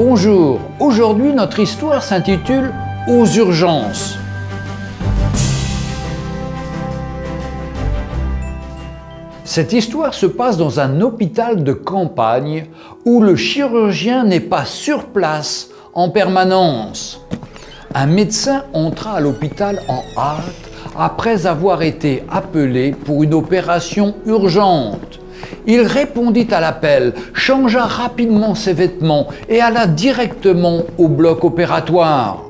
Bonjour, aujourd'hui notre histoire s'intitule « Aux urgences ». Cette histoire se passe dans un hôpital de campagne où le chirurgien n'est pas sur place en permanence. Un médecin entra à l'hôpital en hâte après avoir été appelé pour une opération urgente. Il répondit à l'appel, changea rapidement ses vêtements et alla directement au bloc opératoire.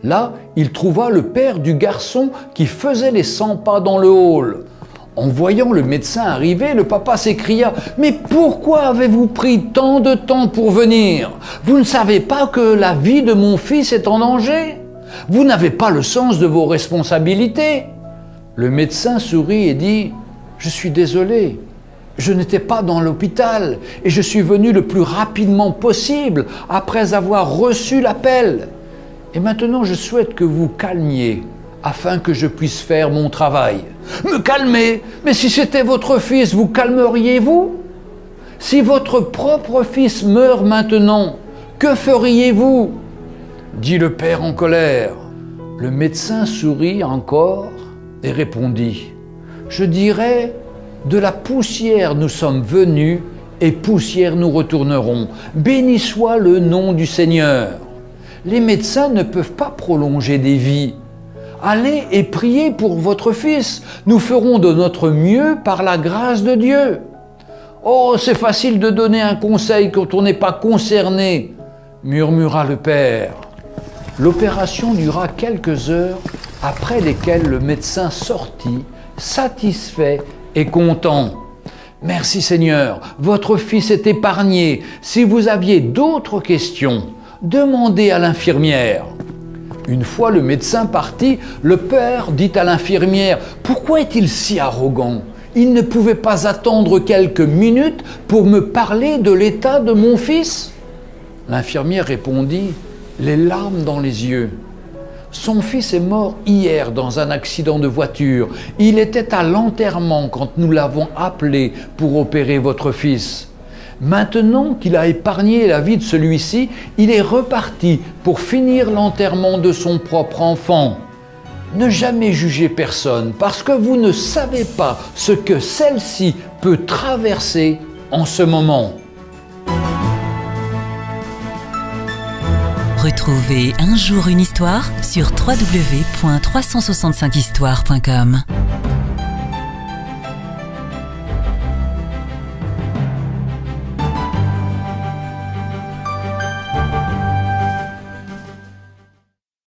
Là, il trouva le père du garçon qui faisait les 100 pas dans le hall. En voyant le médecin arriver, le papa s'écria « Mais pourquoi avez-vous pris tant de temps pour venir? Vous ne savez pas que la vie de mon fils est en danger? Vous n'avez pas le sens de vos responsabilités ?» Le médecin sourit et dit « Je suis désolé. Je n'étais pas dans l'hôpital et je suis venu le plus rapidement possible après avoir reçu l'appel. Et maintenant, je souhaite que vous calmiez afin que je puisse faire mon travail. » « Me calmer? Mais si c'était votre fils, vous calmeriez-vous? Si votre propre fils meurt maintenant, que feriez-vous? » dit le père en colère. Le médecin sourit encore et répondit « Je dirais, de la poussière nous sommes venus et poussière nous retournerons. Béni soit le nom du Seigneur. Les médecins ne peuvent pas prolonger des vies. Allez et priez pour votre fils. Nous ferons de notre mieux par la grâce de Dieu. » « Oh, c'est facile de donner un conseil quand on n'est pas concerné, » murmura le père. L'opération dura quelques heures, après lesquelles le médecin sortit, satisfait et content. « Merci Seigneur, votre fils est épargné. Si vous aviez d'autres questions, demandez à l'infirmière. » Une fois le médecin parti, le père dit à l'infirmière « Pourquoi est-il si arrogant? Il ne pouvait pas attendre quelques minutes pour me parler de l'état de mon fils ?» L'infirmière répondit, les larmes dans les yeux. « Son fils est mort hier dans un accident de voiture. Il était à l'enterrement quand nous l'avons appelé pour opérer votre fils. Maintenant qu'il a épargné la vie de celui-ci, il est reparti pour finir l'enterrement de son propre enfant. Ne jamais jugez personne parce que vous ne savez pas ce que celle-ci peut traverser en ce moment. » Retrouvez Un jour une histoire sur www.365histoire.com.